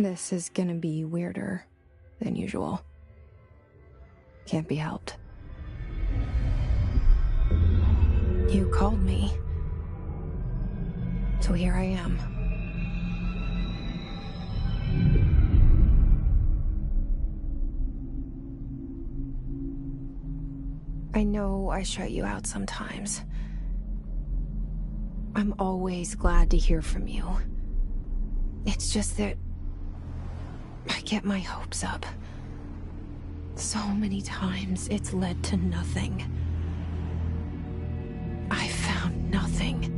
This is gonna be weirder than usual. Can't be helped. You called me. So here I am. I know I shut you out sometimes. I'm always glad to hear from you. It's just that I get my hopes up. So many times it's led to nothing. I found nothing.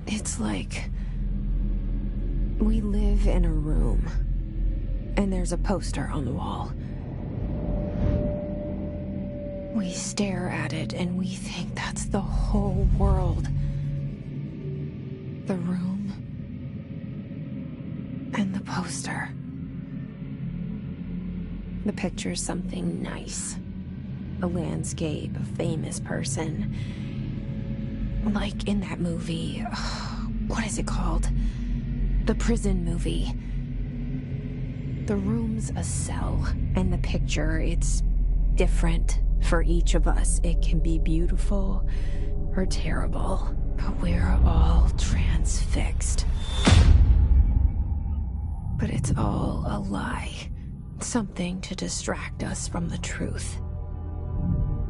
It's like we live in a room, and there's a poster on the wall. We stare at it and we think that's the whole world. The room and the poster. The picture's something nice. A landscape, a famous person. Like in that movie, what is it called? The prison movie. The room's a cell, and the picture, it's different for each of us. It can be beautiful or terrible, but we're all transfixed. But it's all a lie. Something to distract us from the truth.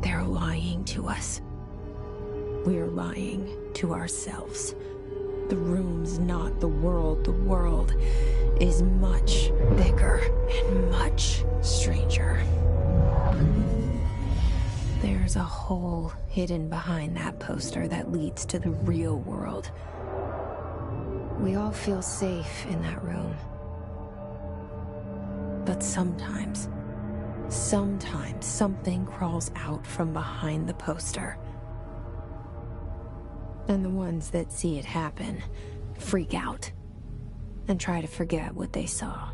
They're lying to us. We're lying to ourselves. The room's not the world. The world is much bigger and much stranger. There's a hole hidden behind that poster that leads to the real world. We all feel safe in that room. But sometimes something crawls out from behind the poster. And the ones that see it happen freak out and try to forget what they saw.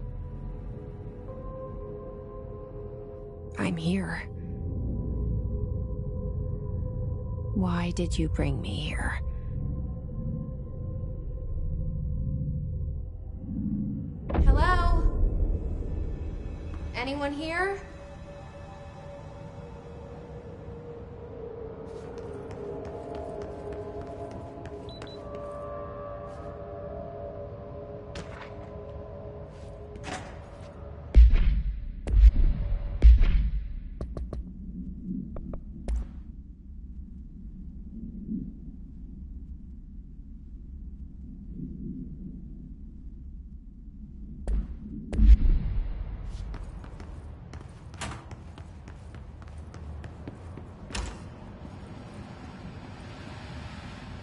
I'm here. Why did you bring me here? Hello? Anyone here?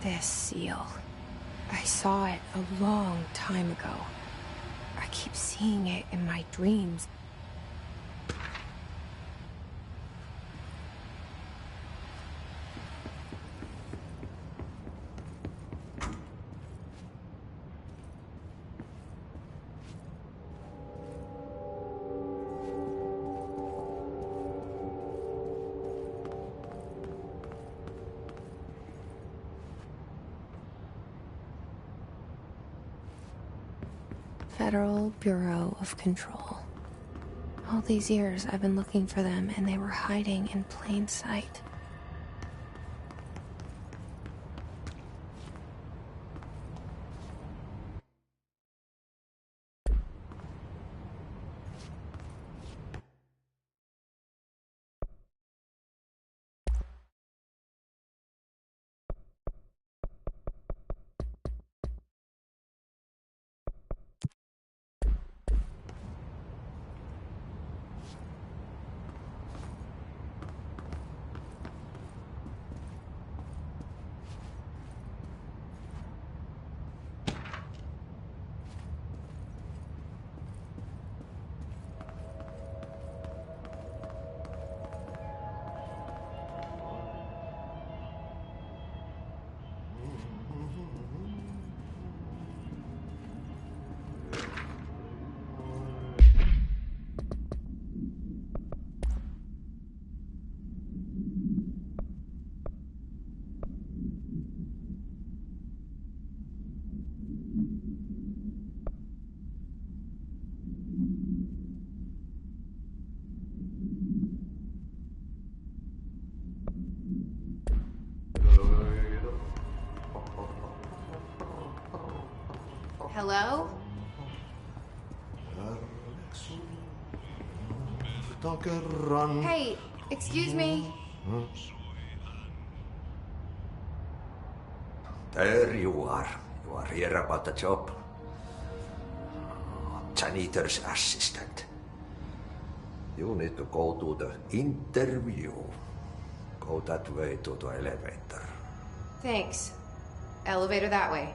This seal. I saw it a long time ago. I keep seeing it in my dreams. Federal Bureau of Control. All these years I've been looking for them, and they were hiding in plain sight. Hello? Hey, excuse me. There you are. You are here about the job. Janitor's assistant. You need to go to the interview. Go that way to the elevator. Thanks. Elevator that way.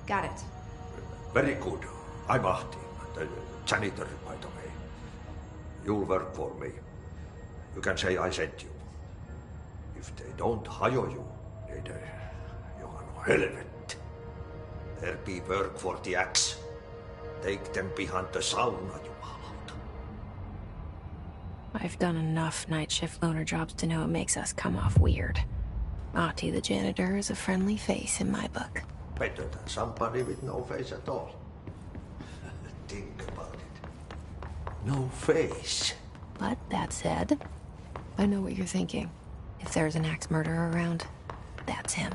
Got it. Very good. I'm Ahti, the janitor, by the way. You'll work for me. You can say I sent you. If they don't hire you, you are no helmet. There be work for the axe. Take them behind the sauna, you halot. I've done enough night shift loner jobs to know it makes us come off weird. Ahti the janitor is a friendly face in my book. Better than somebody with no face at all. Think about it. No face. But that said, I know what you're thinking. If there's an axe murderer around, that's him.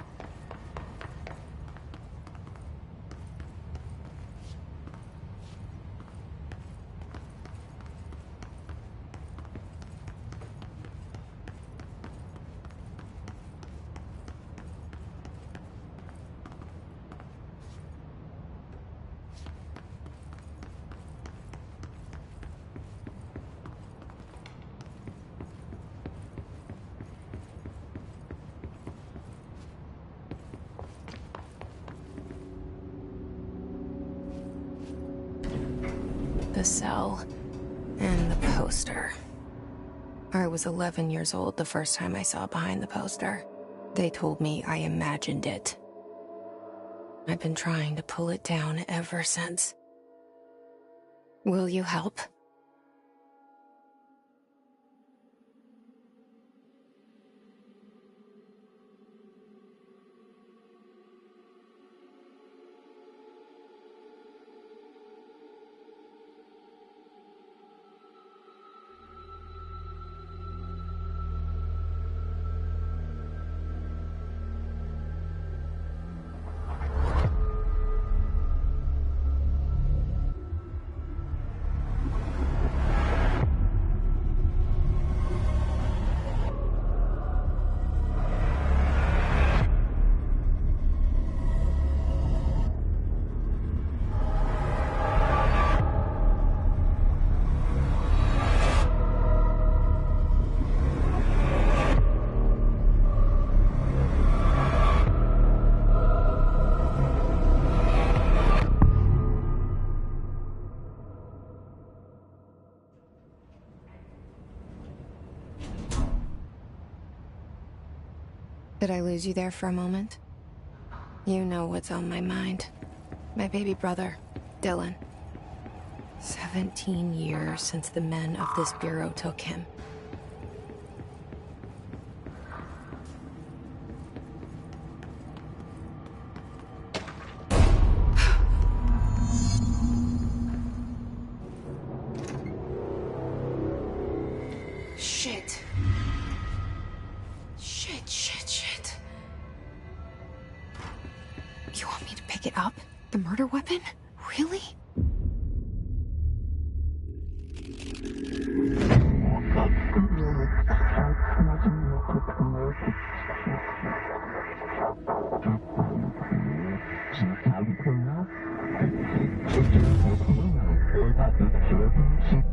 The cell and the poster. I was 11 years old the first time I saw behind the poster. They told me I imagined it. I've been trying to pull it down ever since. Will you help? Did I lose you there for a moment? You know what's on my mind. My baby brother, Dylan. 17 years since the men of this bureau took him. Shit. Shit. You want me to pick it up? The murder weapon? Really?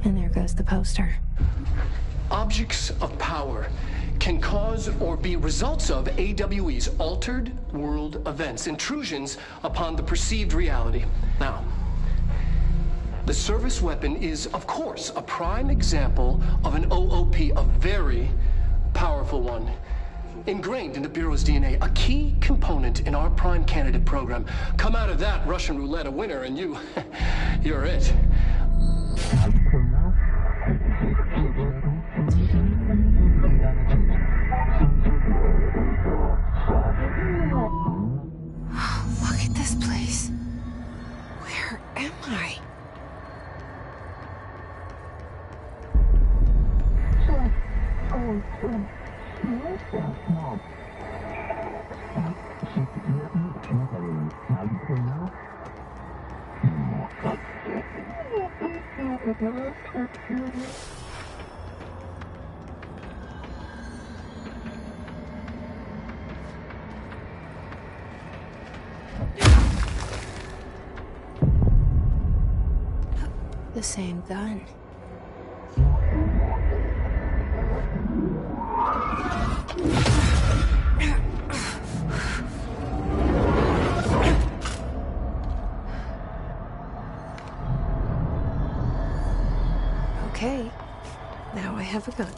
And there goes the poster. Objects of power can cause or be results of AWE's altered world events, intrusions upon the perceived reality. Now, the service weapon is, of course, a prime example of an OOP, a very powerful one. Ingrained in the Bureau's DNA, a key component in our prime candidate program. Come out of that Russian roulette a winner and you're it. Look at this place. Where am I? The same gun. Okay, now I have a gun.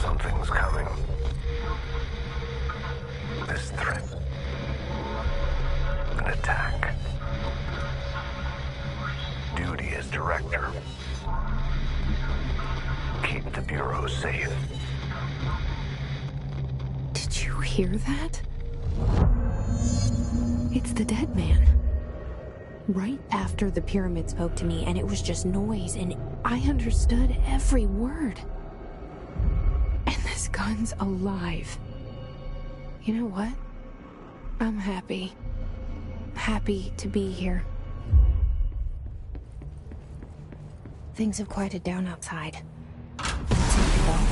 Something's coming. This threat. An attack. Duty as director. Keep the Bureau safe. Did you hear that? It's the dead man. Right after the pyramid spoke to me, and it was just noise, and I understood every word. And this gun's alive. You know what? I'm happy. Happy to be here. Things have quieted down outside. Let's take it off.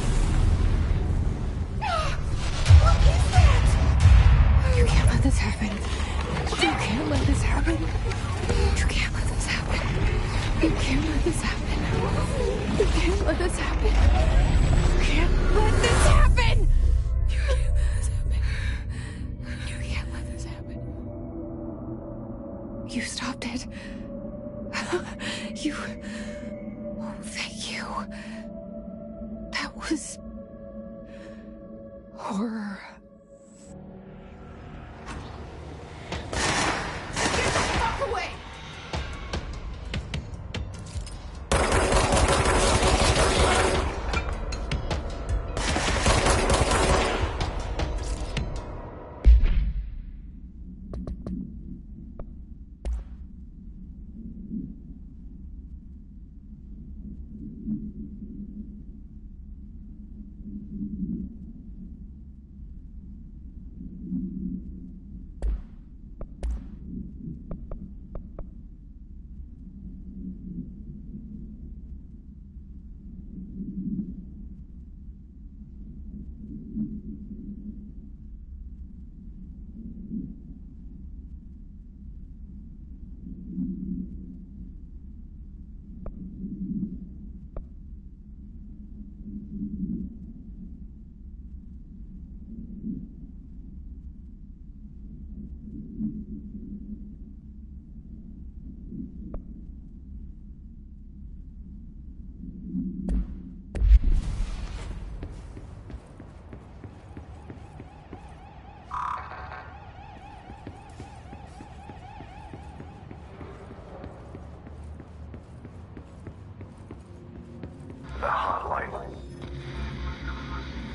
What is that? You can't let this happen. You can't let this happen. You can't let this happen. You can't let this happen. You can't let this happen. You can't let this happen. You can't let this happen. You can't let this happen. You stopped it. You... Oh, thank you. That was... horror.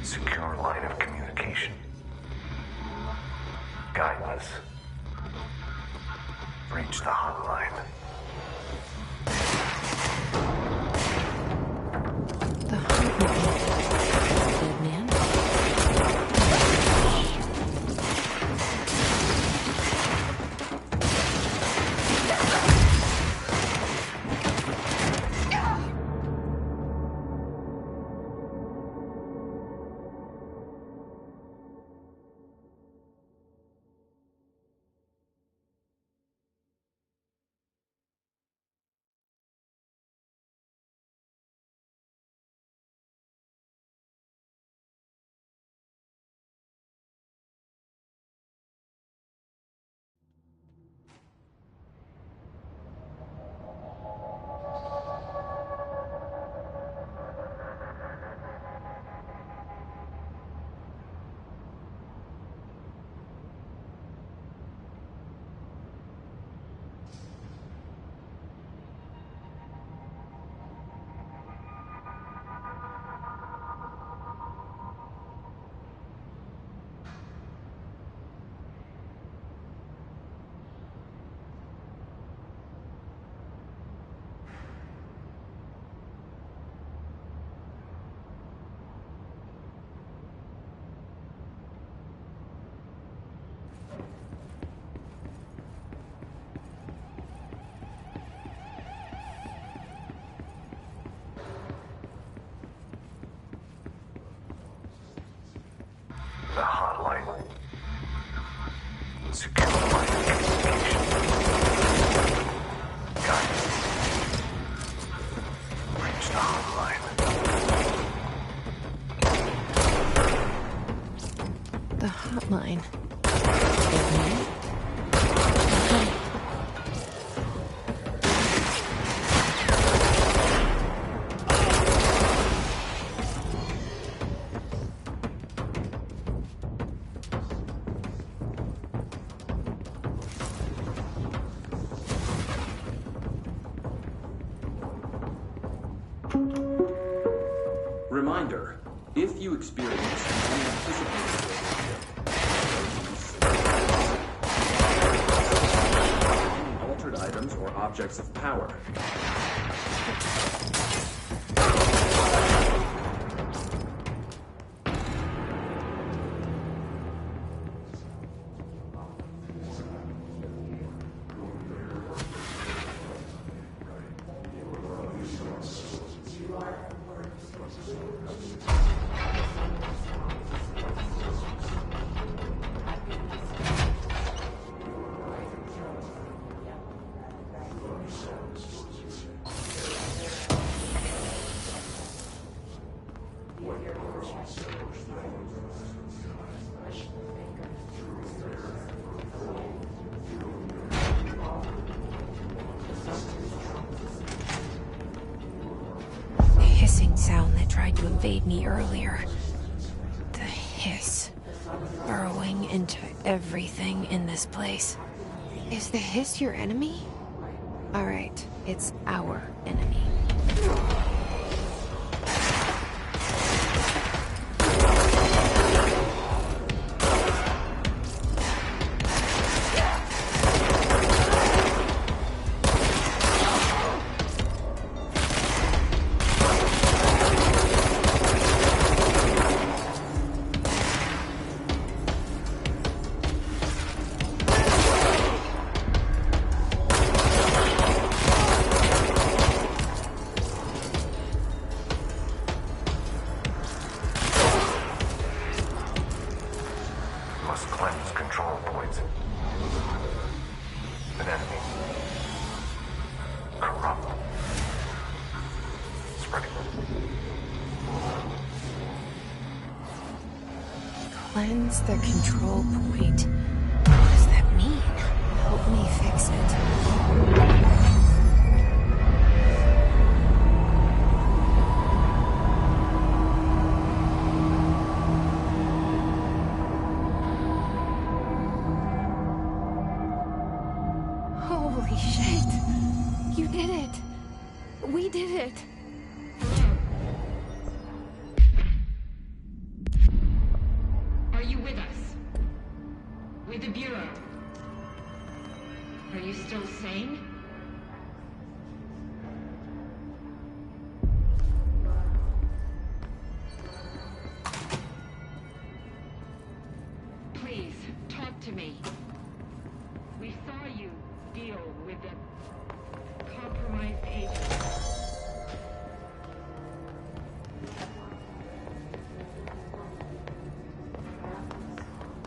Secure line of communication. Guidance. Reach the hotline. The hotline. Dead man. The hotline. Secure line of communication. Guidance. Reach the hotline. The hotline. Dead man. Reminder, if you experience an unanticipated any altered items or objects of power. Sound that tried to invade me earlier. The hiss. Burrowing into everything in this place. Is the hiss your enemy? Alright, it's our enemy. Must cleanse control points. An enemy. Corrupt. Spreading. Cleanse the control point. What does that mean? Help me fix it. Holy shit! You did it! We did it! still sane? Please, talk to me. We saw you deal with the compromised agent.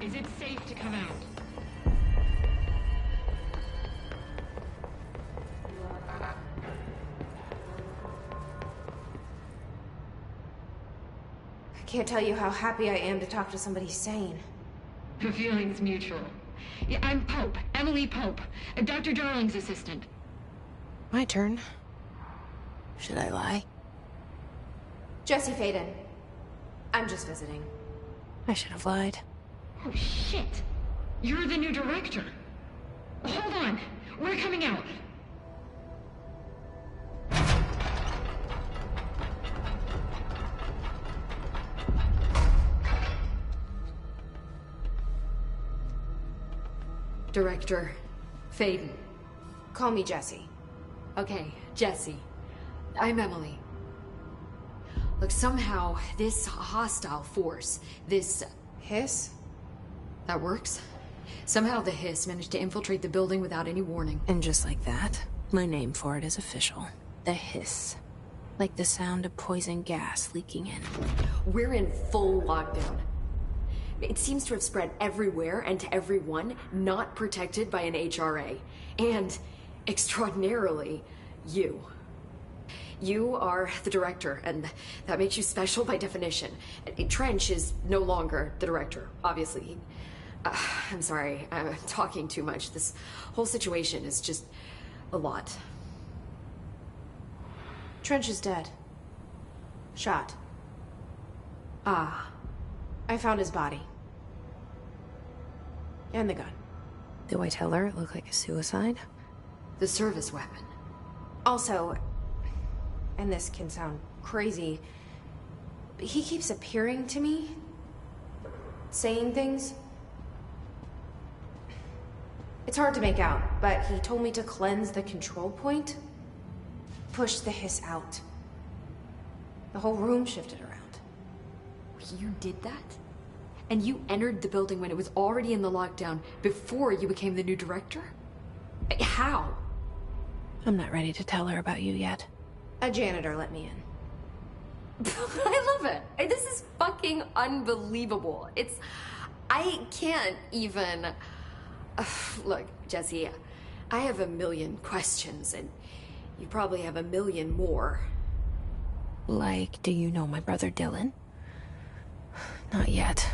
Is it safe to come out? I can't tell you how happy I am to talk to somebody sane. The feeling's mutual. Yeah, I'm Pope, Emily Pope, Dr. Darling's assistant. My turn. Should I lie? Jesse Faden. I'm just visiting. I should have lied. Oh, shit. You're the new director. Hold on. We're coming out. Director Faden. Call me Jesse. Okay, Jesse. I'm Emily. Look, somehow this hostile force, this... Hiss? That works? Somehow the Hiss managed to infiltrate the building without any warning. And just like that, my name for it is official. The Hiss. Like the sound of poison gas leaking in. We're in full lockdown. It seems to have spread everywhere and to everyone not protected by an HRA. And, extraordinarily, you. You are the director, and that makes you special by definition. Trench is no longer the director, obviously. I'm sorry, I'm talking too much. This whole situation is just a lot. Trench is dead. Shot. Ah. I found his body. And the gun. Do I tell her it looked like a suicide? The service weapon. Also, and this can sound crazy, but he keeps appearing to me, saying things. It's hard to make out, but he told me to cleanse the control point, push the Hiss out. The whole room shifted around. You did that? And you entered the building when it was already in the lockdown before you became the new director? How? I'm not ready to tell her about you yet. A janitor let me in. I love it. This is fucking unbelievable. I can't even... Look, Jesse, I have a million questions, and you probably have a million more. Like, do you know my brother Dylan? Not yet.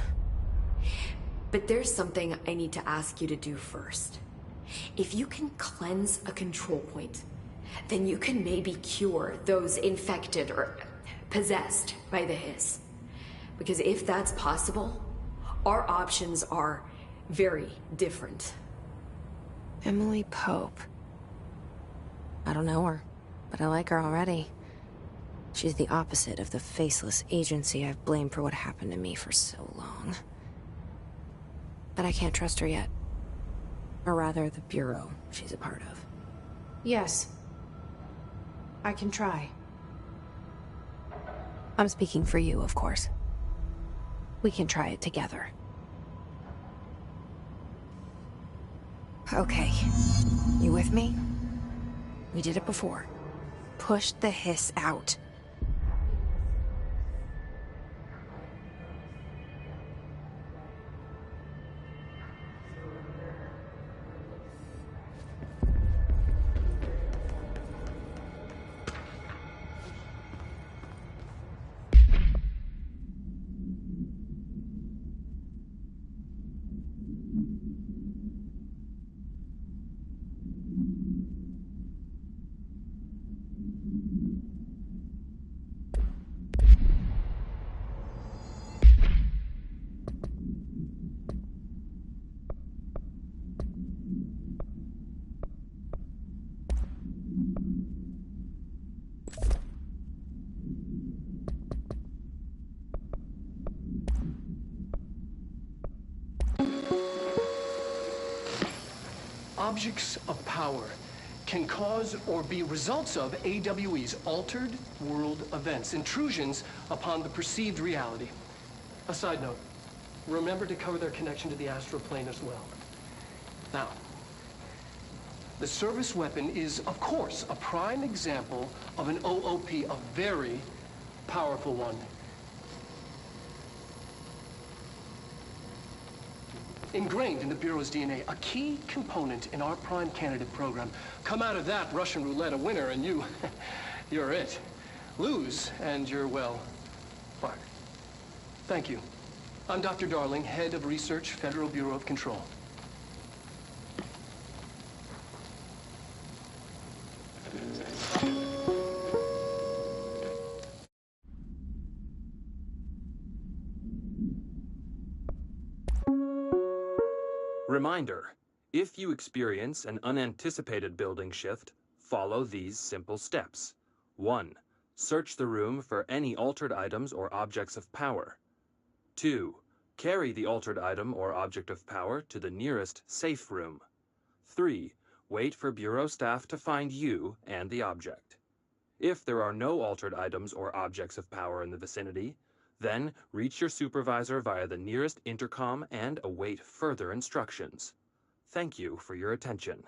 But there's something I need to ask you to do first. If you can cleanse a control point, then you can maybe cure those infected or possessed by the Hiss. Because if that's possible, our options are very different. Emily Pope. I don't know her, but I like her already. She's the opposite of the faceless agency I've blamed for what happened to me for so long. But I can't trust her yet. Or rather, the Bureau she's a part of. Yes. I can try. I'm speaking for you, of course. We can try it together. Okay. You with me? We did it before. Push the Hiss out. objects of power can cause or be results of AWE's altered world events, intrusions upon the perceived reality. A side note, remember to cover their connection to the astral plane as well. Now, the service weapon is, of course, a prime example of an OOP, a very powerful one. Ingrained in the Bureau's DNA, a key component in our prime candidate program. Come out of that Russian roulette a winner and you're it. Lose and you're, well, fired. Thank you. I'm Dr. Darling, Head of Research, Federal Bureau of Control. Reminder, if you experience an unanticipated building shift, follow these simple steps. 1. Search the room for any altered items or objects of power. 2. Carry the altered item or object of power to the nearest safe room. 3. Wait for Bureau staff to find you and the object. If there are no altered items or objects of power in the vicinity, then reach your supervisor via the nearest intercom and await further instructions. Thank you for your attention.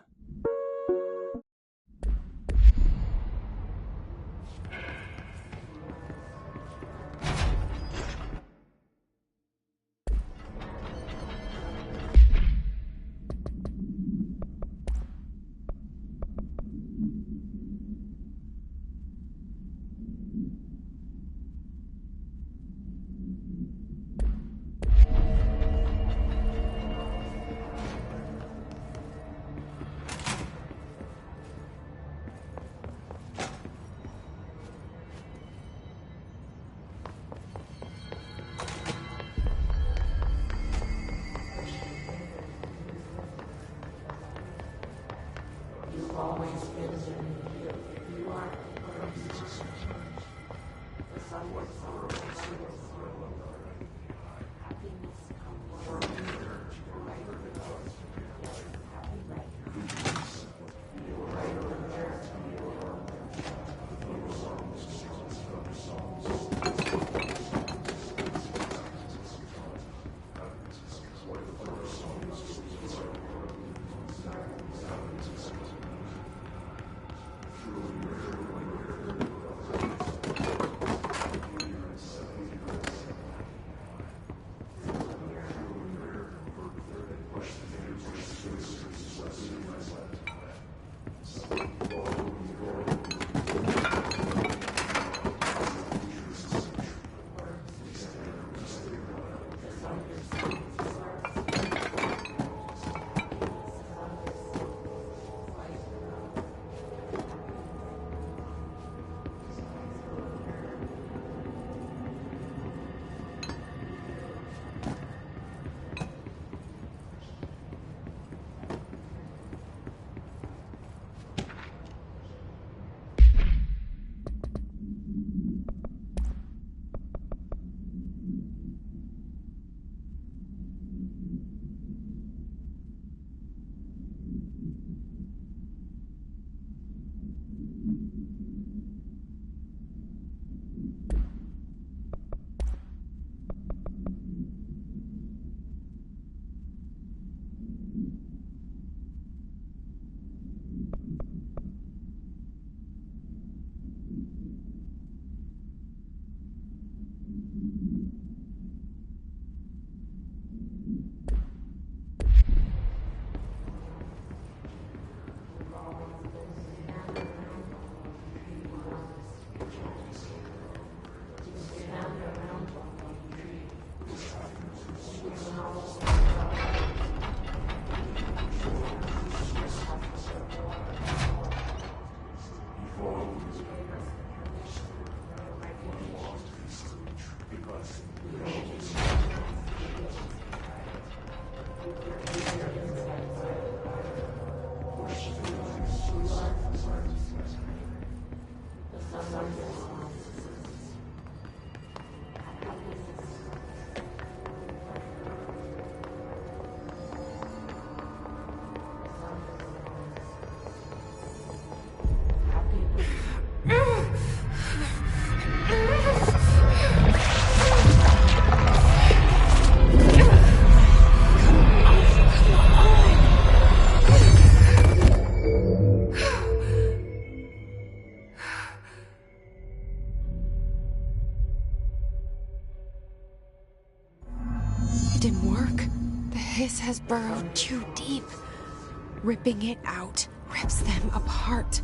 It didn't work. The hiss has burrowed too deep. Ripping it out rips them apart.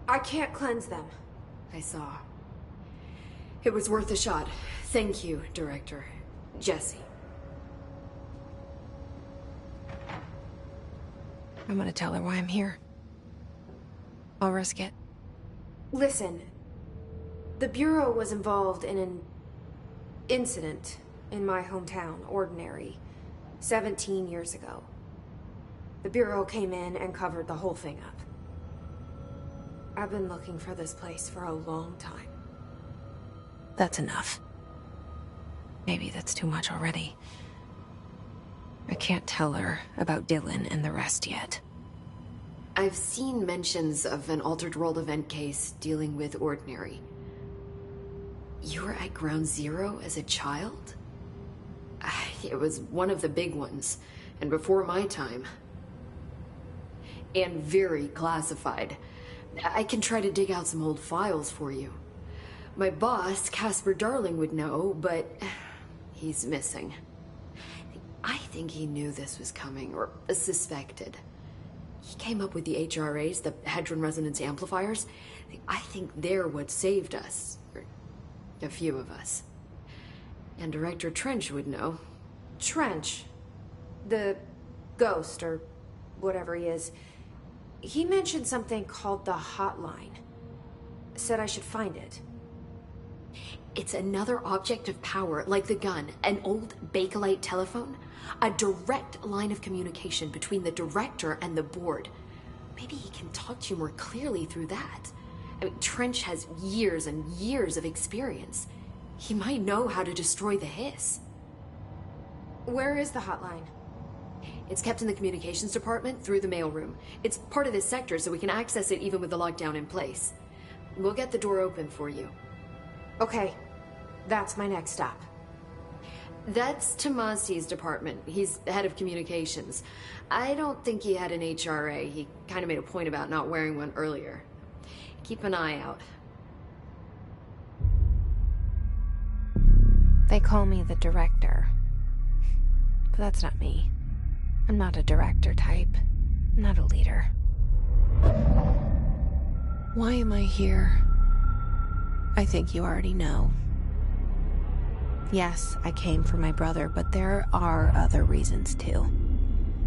I can't cleanse them. I saw. It was worth a shot. Thank you, Director. Jesse. I'm gonna tell her why I'm here. I'll risk it. Listen, the Bureau was involved in an incident in my hometown, Ordinary, 17 years ago. The Bureau came in and covered the whole thing up. I've been looking for this place for a long time. That's enough. Maybe that's too much already. I can't tell her about Dylan and the rest yet. I've seen mentions of an Altered World event case dealing with Ordinary. You were at Ground Zero as a child? It was one of the big ones, and before my time. And very classified. I can try to dig out some old files for you. My boss, Casper Darling, would know, but he's missing. I think he knew this was coming, or suspected. He came up with the HRAs, the Hadron Resonance Amplifiers. I think they're what saved us. Or a few of us. And Director Trench would know. Trench? The ghost, or whatever he is. He mentioned something called the Hotline. Said I should find it. It's another object of power, like the gun, an old Bakelite telephone. A direct line of communication between the director and the board. Maybe he can talk to you more clearly through that. I mean, Trench has years and years of experience. He might know how to destroy the hiss. Where is the hotline? It's kept in the communications department through the mailroom. It's part of this sector, so we can access it even with the lockdown in place. We'll get the door open for you. Okay, that's my next stop. That's Tomasi's department. He's head of communications. I don't think he had an HRA. He kind of made a point about not wearing one earlier. Keep an eye out. They call me the director. But that's not me. I'm not a director type. I'm not a leader. Why am I here? I think you already know. Yes, I came for my brother, but there are other reasons too.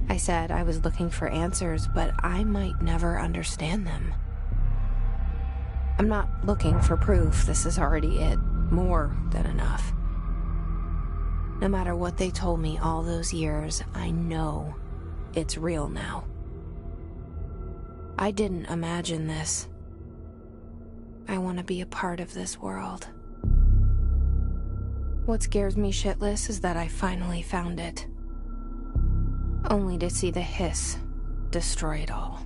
I said I was looking for answers, but I might never understand them. I'm not looking for proof. This is already it. More than enough. No matter what they told me all those years, I know it's real now. I didn't imagine this. I want to be a part of this world. What scares me shitless is that I finally found it. Only to see the hiss destroy it all.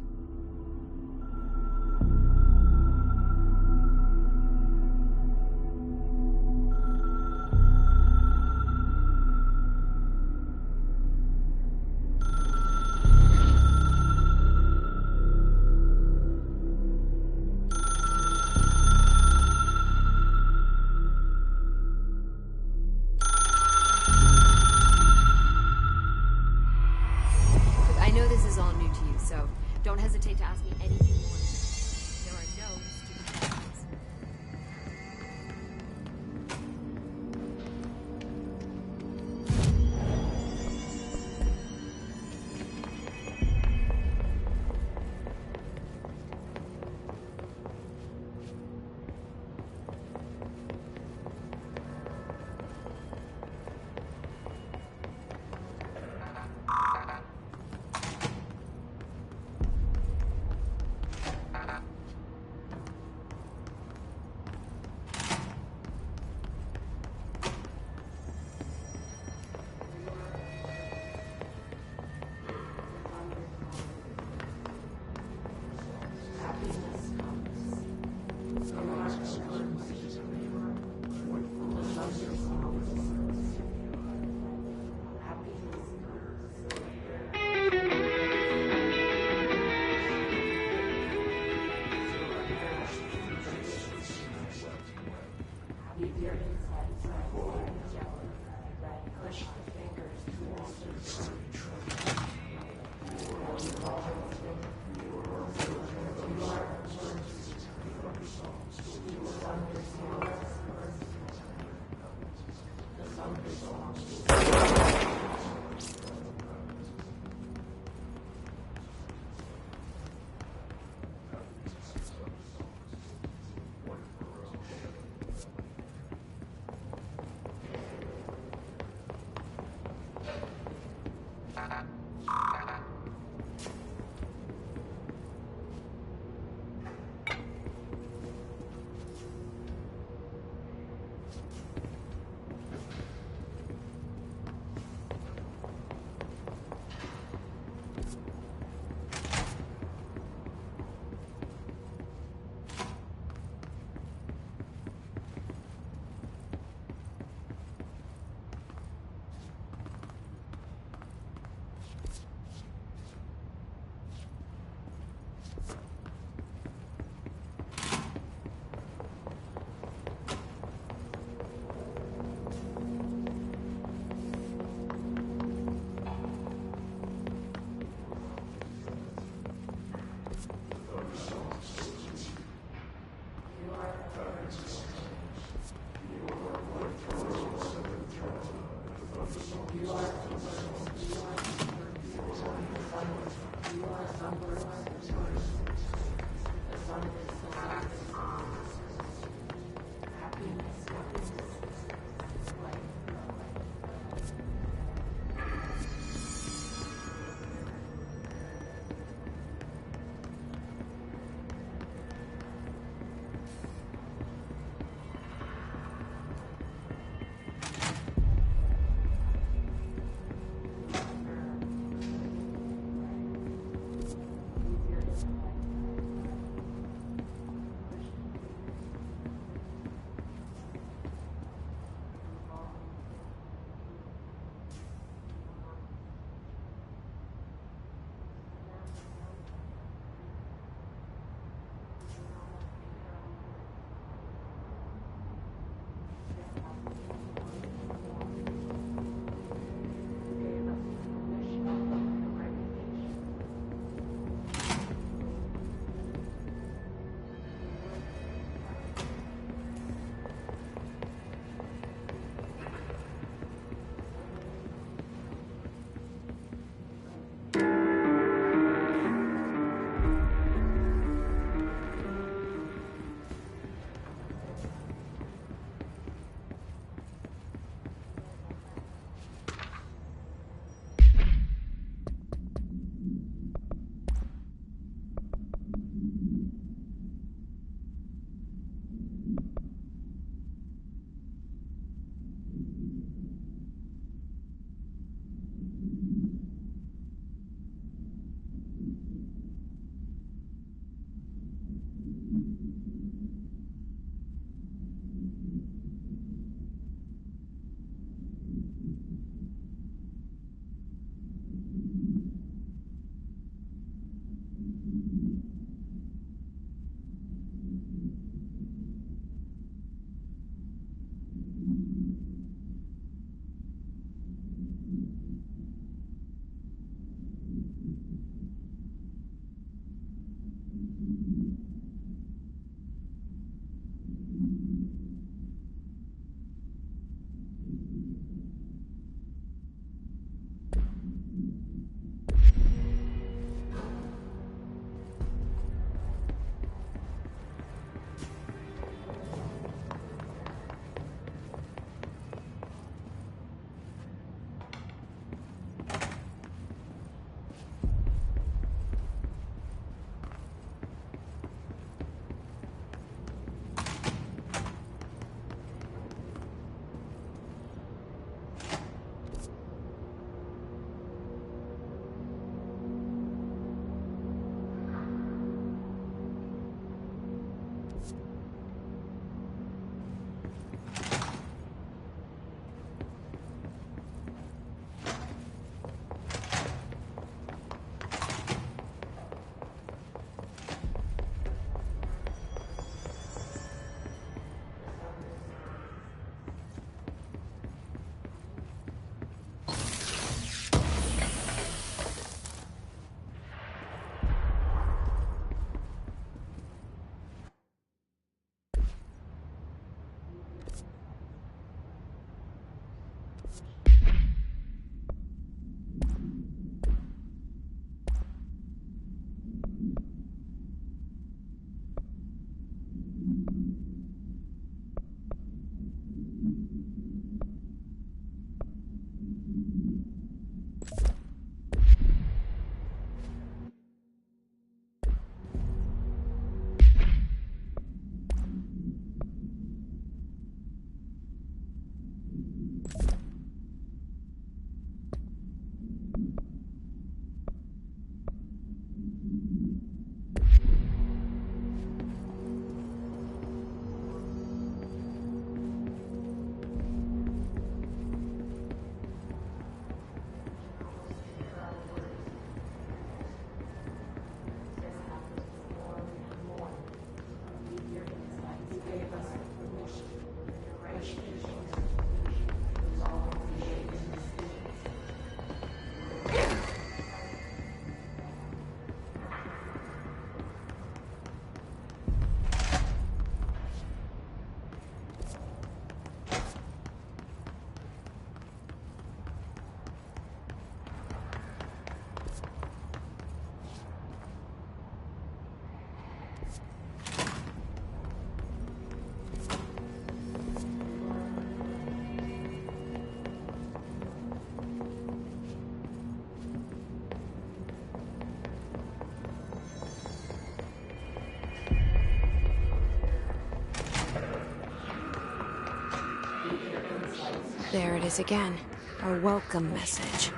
There it is again. A welcome message.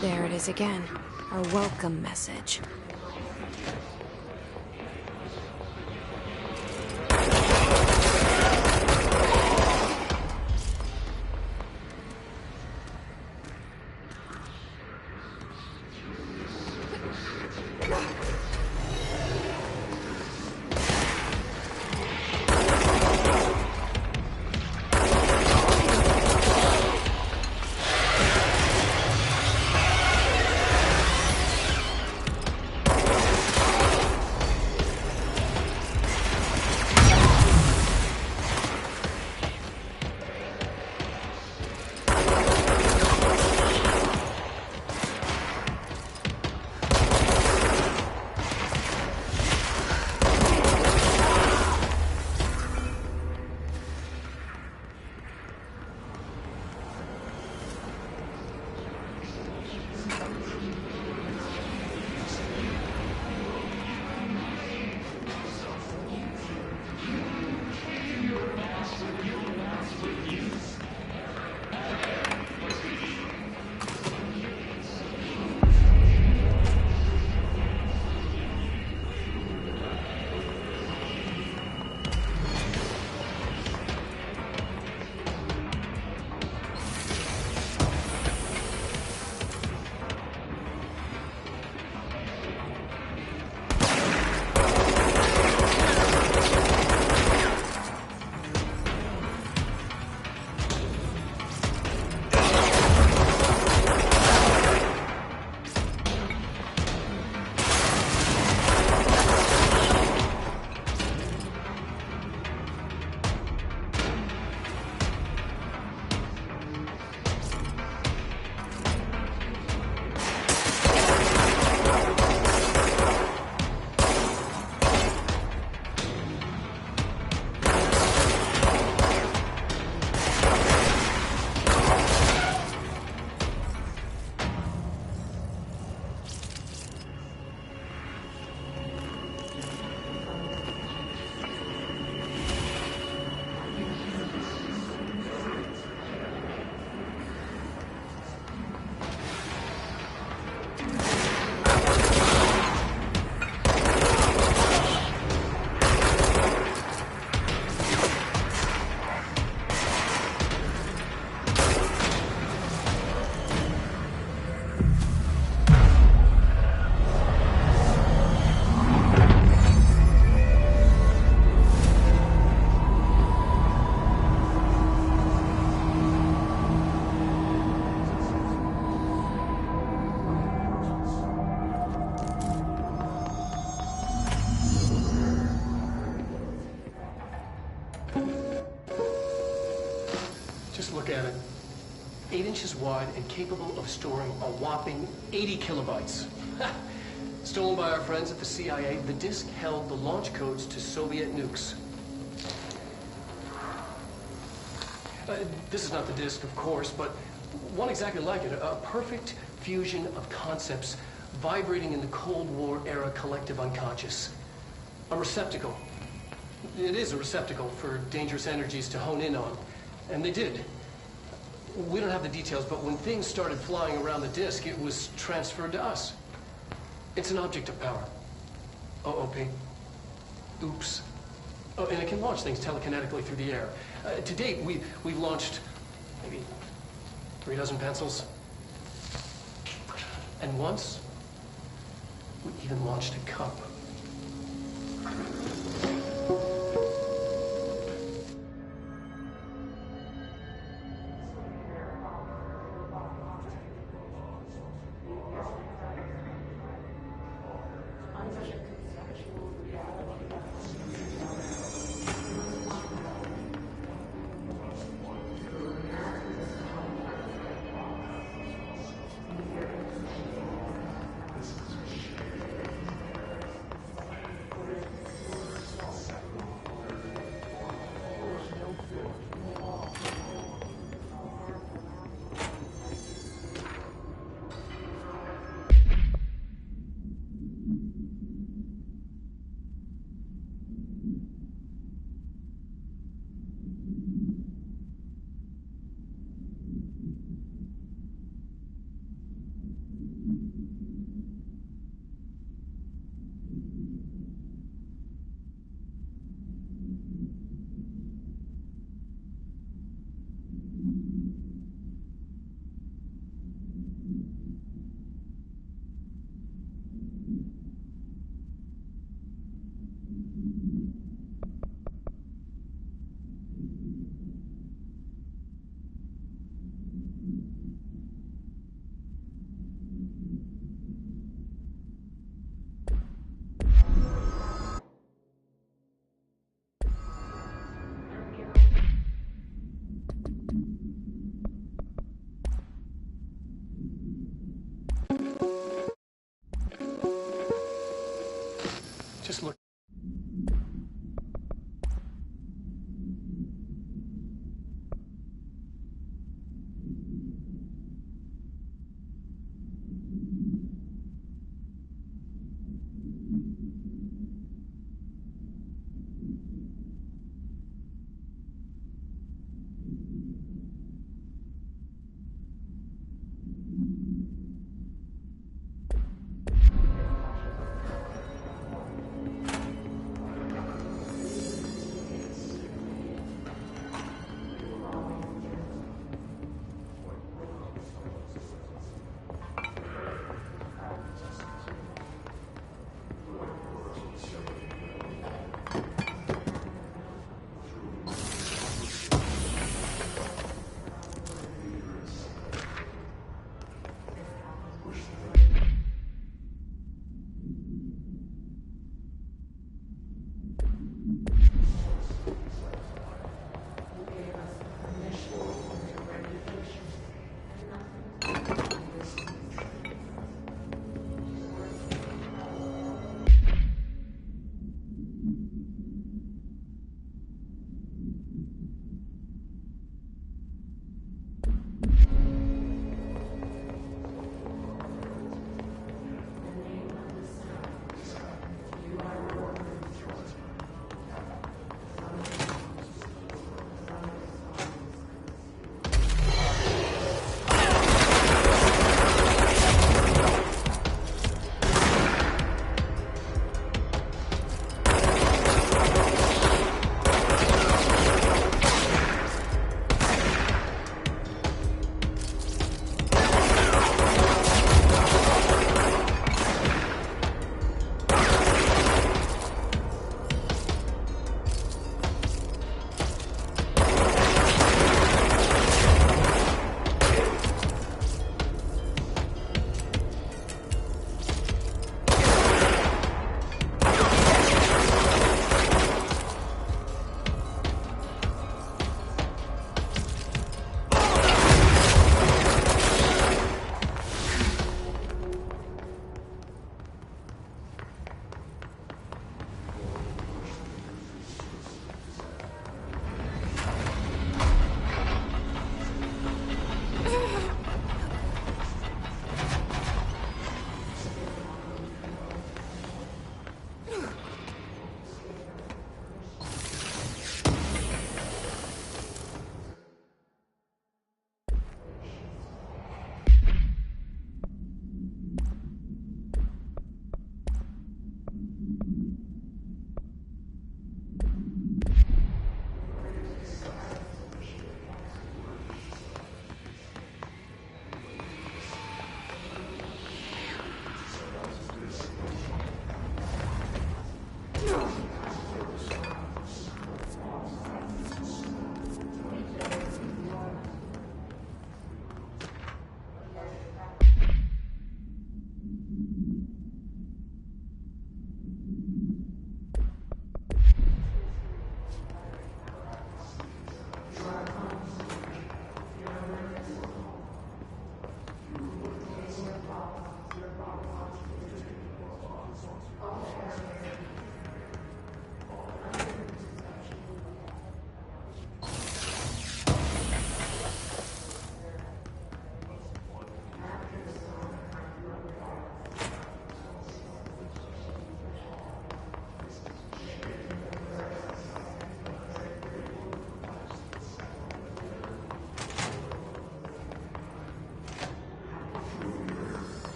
There it is again. A welcome message. Just look at it. 8 inches wide and capable of storing a whopping 80 kilobytes. Stolen by our friends at the CIA, the disk held the launch codes to Soviet nukes. This is not the disk, of course, but one exactly like it. A perfect fusion of concepts vibrating in the Cold War era collective unconscious. A receptacle. It is a receptacle for dangerous energies to hone in on. And they did. We don't have the details, but when things started flying around the disk, it was transferred to us. It's an object of power. OOP. Oops. Oh, and it can launch things telekinetically through the air. To date, we've launched maybe 3 dozen pencils. And once, we even launched a cup.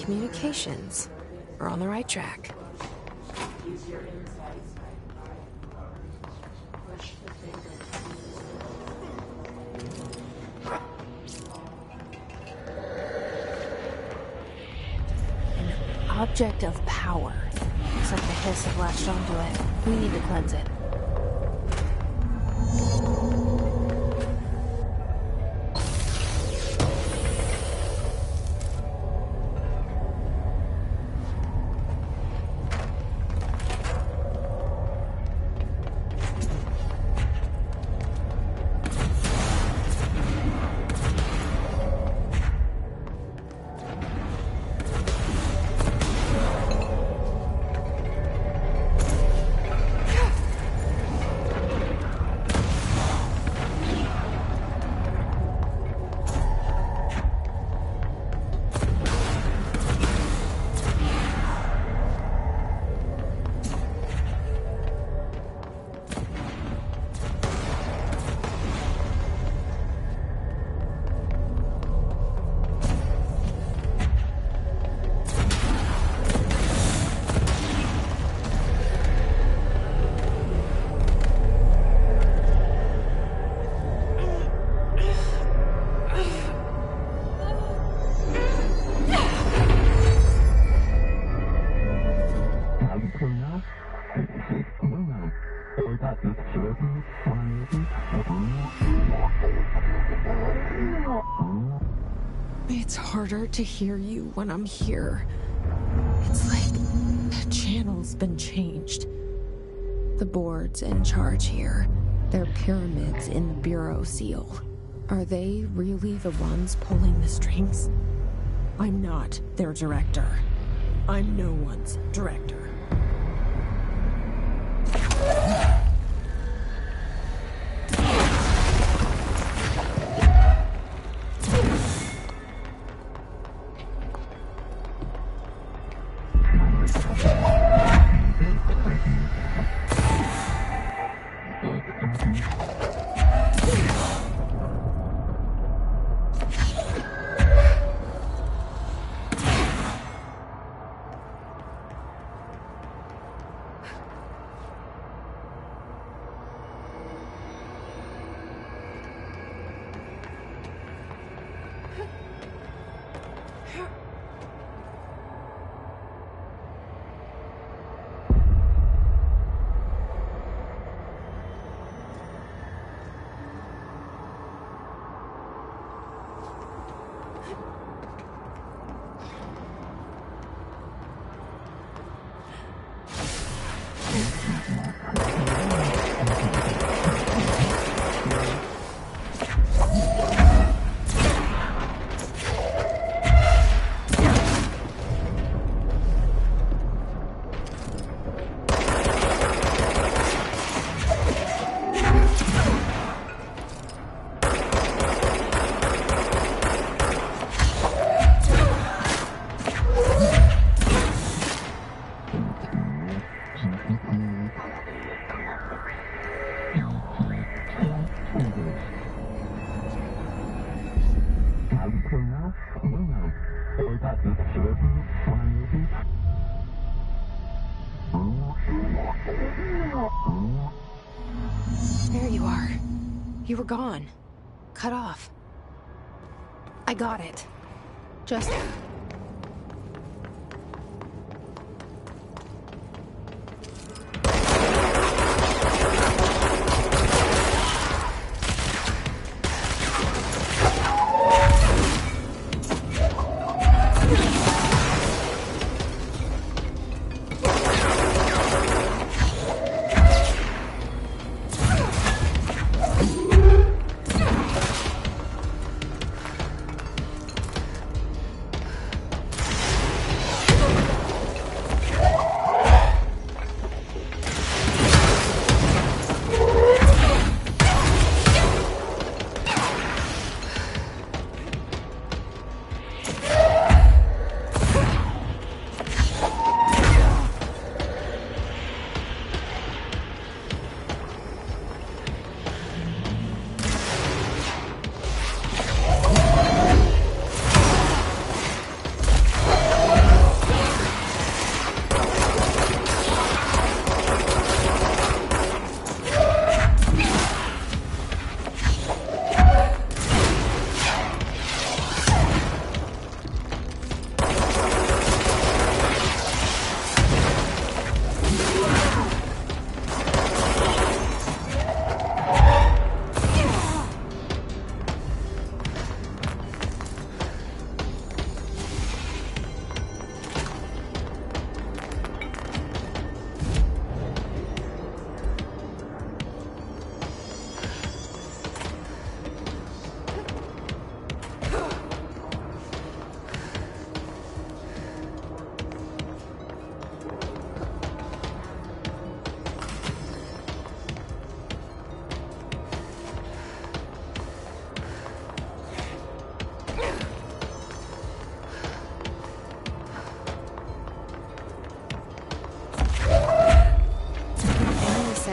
communications. We're on the right track. An object of power. Looks like the Hiss have latched onto it. We need to cleanse it. It's harder to hear you when I'm here. It's like the channel's been changed. The board's in charge here. They're pyramids in the Bureau seal. Are they really the ones pulling the strings? I'm not their director. I'm no one's director. There you are. You were gone. Cut off. I got it. Just...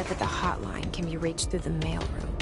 said that the hotline can be reached through the mailroom.